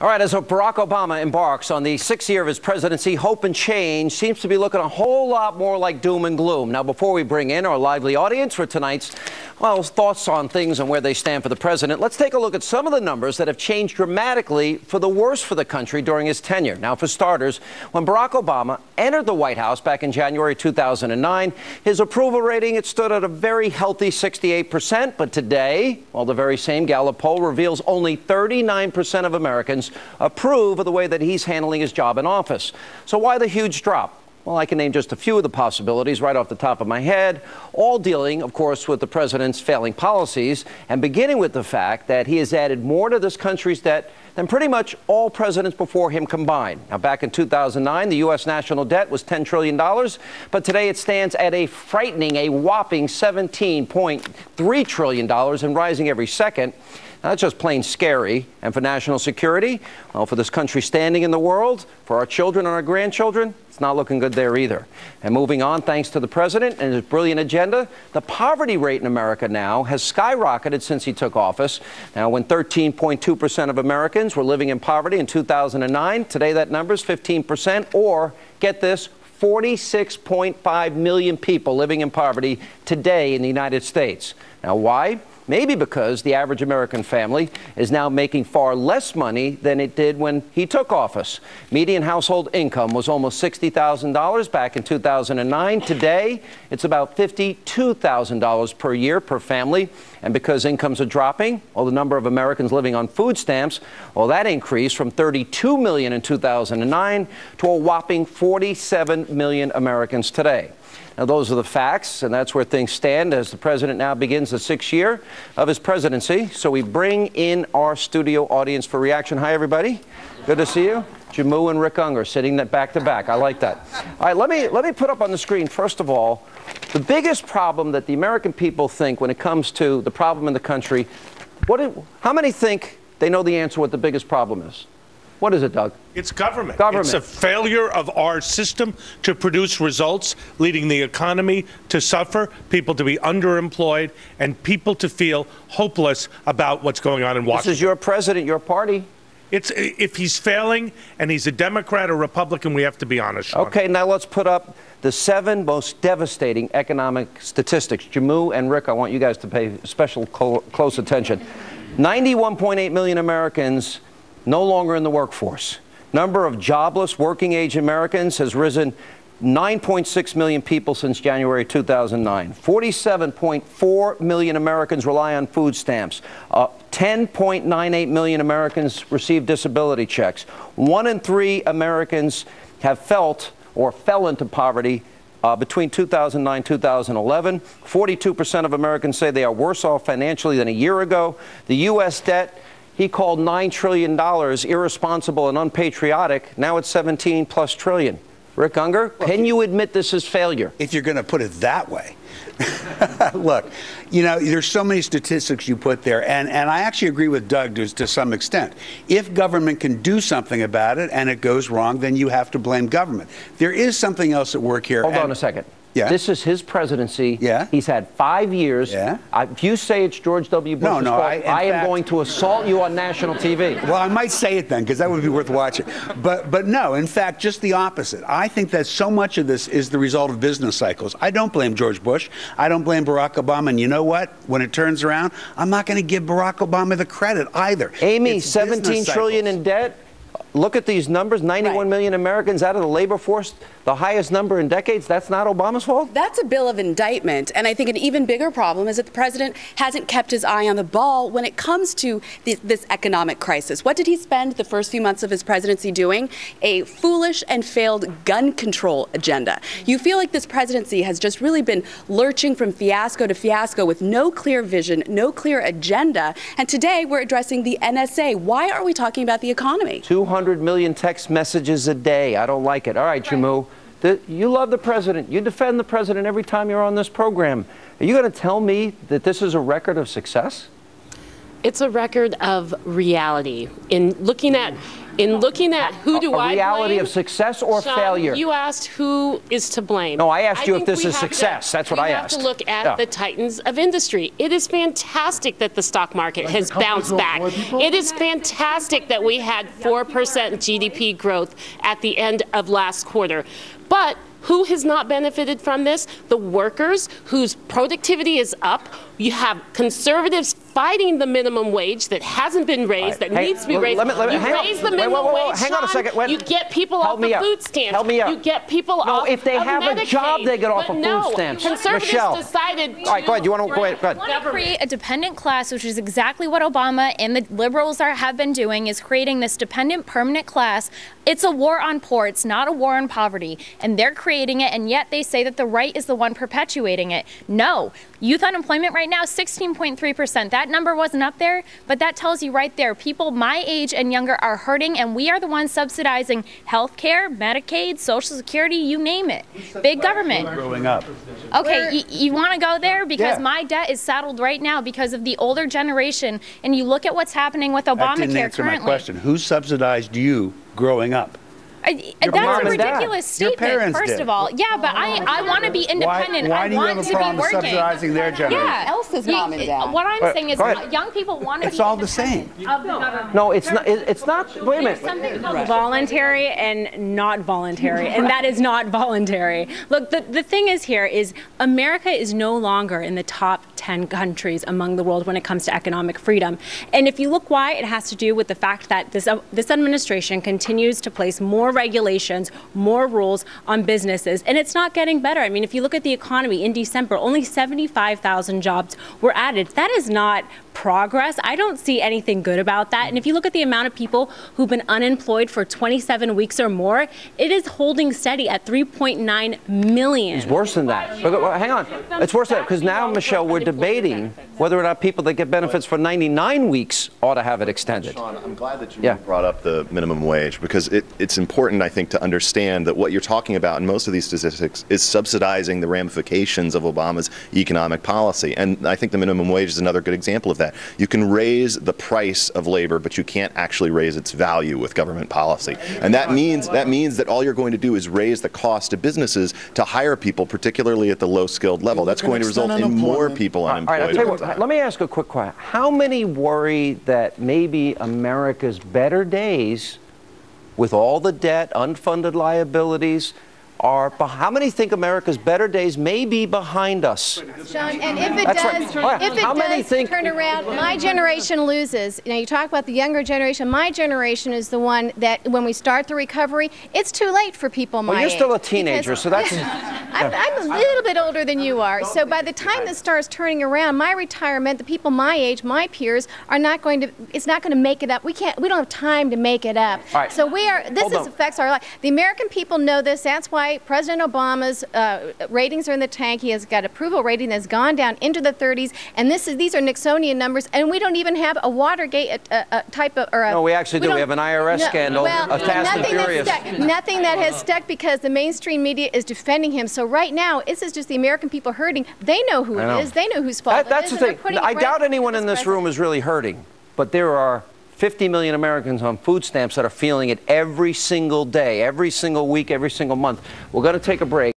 All right, as Barack Obama embarks on the 6th year of his presidency, hope and change seems to be looking a whole lot more like doom and gloom. Now, before we bring in our lively audience for tonight's, thoughts on things and where they stand for the president, let's take a look at some of the numbers that have changed dramatically for the worse for the country during his tenure. Now, for starters, when Barack Obama entered the White House back in January 2009, his approval rating, it stood at a very healthy 68%. But today, the very same Gallup poll reveals only 39% of Americans approve of the way that he's handling his job in office. So why the huge drop? Well, I can name just a few of the possibilities right off the top of my head, all dealing, of course, with the president's failing policies, and beginning with the fact that he has added more to this country's debt than pretty much all presidents before him combined. Now, back in 2009, the U.S. national debt was $10 trillion, but today it stands at a whopping $17.3 trillion and rising every second. Now, that's just plain scary. And for national security, for this country's standing in the world, for our children and our grandchildren, it's not looking good there either. And moving on, thanks to the president and his brilliant agenda, the poverty rate in America now has skyrocketed since he took office. Now, when 13.2% of Americans were living in poverty in 2009, today that number is 15%, or, get this, 46.5 million people living in poverty today in the United States. Now, why? Maybe because the average American family is now making far less money than it did when he took office. Median household income was almost $60,000 back in 2009. Today, it's about $52,000 per year per family. And because incomes are dropping, the number of Americans living on food stamps, that increased from 32 million in 2009 to a whopping 47 million Americans today. Now, those are the facts, and that's where things stand as the president now begins the 6th year of his presidency. So we bring in our studio audience for reaction. Hi, everybody. Good to see you. Jamu and Rick Unger sitting back to back. I like that. All right, let me put up on the screen, first of all, the biggest problem that the American people think when it comes to the problem in the country. How many think they know the answer what the biggest problem is? What is it, Doug? It's government. It's a failure of our system to produce results, leading the economy to suffer, people to be underemployed, and people to feel hopeless about what's going on in Washington. This is your president, your party. If he's failing and he's a Democrat or Republican, we have to be honest, Sean. Okay, now let's put up the 7 most devastating economic statistics. Jamu and Rick, I want you guys to pay special close attention. 91.8 million Americans no longer in the workforce. Number of jobless working-age Americans has risen 9.6 million people since January 2009. 47.4 million Americans rely on food stamps. 10.98 million Americans receive disability checks. 1 in 3 Americans have felt or fell into poverty between 2009 and 2011. 42% of Americans say they are worse off financially than a year ago. The U.S. debt, he called $9 trillion irresponsible and unpatriotic. Now it's 17+ trillion. Rick Unger, can you admit this is failure? If you're going to put it that way. Look, there's so many statistics you put there, and I actually agree with Doug to some extent. If government can do something about it and it goes wrong, then you have to blame government. There is something else at work here. Hold on a second. Yeah. This is his presidency. Yeah. He's had 5 years. Yeah. If you say it's George W. Bush's fault, I am going to assault you on national TV. Well, I might say it then, because that would be worth watching. But no, in fact, just the opposite. I think that so much of this is the result of business cycles. I don't blame George Bush. I don't blame Barack Obama. And you know what? When it turns around, I'm not going to give Barack Obama the credit either. Amy, 17 trillion in debt. Look at these numbers, 91 million Americans out of the labor force, the highest number in decades. That's not Obama's fault? That's a bill of indictment. And I think an even bigger problem is that the president hasn't kept his eye on the ball when it comes to this economic crisis. What did he spend the first few months of his presidency doing? A foolish and failed gun control agenda. You feel like this presidency has just really been lurching from fiasco to fiasco with no clear vision, no clear agenda. And today we're addressing the NSA. Why are we talking about the economy? 200 million text messages a day. I don't like it. All right, Jamu. You love the president. You defend the president every time you're on this program. Are you going to tell me that this is a record of success? It's a record of reality. In looking at who do I blame? A reality of success or Sean, failure? You asked who is to blame. No, I asked you if think this we is have success. That's what I asked. We have to look at the titans of industry. It is fantastic that the stock market has bounced back. It is fantastic that we had 4% GDP growth at the end of last quarter. But who has not benefited from this? The workers whose productivity is up. You have conservatives fighting the minimum wage that hasn't been raised, that needs to be raised. You raise the minimum wage, hang on a second. You get people off the food stamps. Help me out. You get people off No, if they have a job, they get off of food stamps. Conservatives decided all right, go ahead. You want to go ahead? Go ahead. We want to create a dependent class, which is exactly what Obama and the liberals have been doing, is creating this dependent permanent class. It's a war on poor. It's not a war on poverty. And they're creating it, and yet they say that the right is the one perpetuating it. No. Youth unemployment right now, 16.3%. That number wasn't up there, but that tells you right there, people my age and younger are hurting, and we are the ones subsidizing health care, Medicaid, Social Security, you name it. Big government. Growing up. Okay, you want to go there? Because my debt is saddled right now because of the older generation, and you look at what's happening with Obamacare That didn't answer my question. Who subsidized you growing up? That's a ridiculous statement, first of all. Yeah, but I want to be independent. Why do you have a problem subsidizing their generation? Yeah, else's mom and dad. What I'm saying is young people want to be It's all the same. No, it's not. It's not. Wait a minute. Voluntary and not voluntary, and that is not voluntary. Look, the thing is here is America is no longer in the top 10 countries among the world when it comes to economic freedom. And if you look why, it has to do with the fact that this administration continues to place more regulations, more rules on businesses, and it's not getting better. I mean, if you look at the economy in December, only 75,000 jobs were added. That is not progress. I don't see anything good about that. And if you look at the amount of people who've been unemployed for 27 weeks or more, it is holding steady at 3.9 million. It's worse than that. But hang on. It's worse than that because now, Michelle, we're debating whether or not people that get benefits for 99 weeks ought to have it extended. Sean, I'm glad that you brought up the minimum wage because it's important, I think, to understand that what you're talking about in most of these statistics is subsidizing the ramifications of Obama's economic policy. And I think the minimum wage is another good example of that. You can raise the price of labor, but you can't actually raise its value with government policy. And that means that all you're going to do is raise the cost to businesses to hire people, particularly at the low-skilled level. That's going to result in more people unemployed. All right, I'll tell you what, let me ask a quick question. How many worry that maybe America's better days, with all the debt, unfunded liabilities, how many think America's better days may be behind us? Sean, and if it does turn around, my generation loses. You know, you talk about the younger generation. My generation is the one that when we start the recovery, it's too late for people my age. Well, you're still a teenager, so that's... I'm a little bit older than you are. So by the time this starts turning around, my retirement, the people my age, my peers, are not going to, it's not going to make it up. We don't have time to make it up. Right. So this affects our life. The American people know this. That's why President Obama's ratings are in the tank. He has got approval rating that's gone down into the 30s, and these are Nixonian numbers, and we don't even have a Watergate type of... No, we actually do. We have an IRS scandal, a Fast and Furious. Nothing that has stuck because the mainstream media is defending him. So right now, this is just the American people hurting. They know who it is. They know whose fault it is. That's the thing. I doubt anyone in this room is really hurting, but there are 50 million Americans on food stamps that are feeling it every single day, every single week, every single month. We're going to take a break.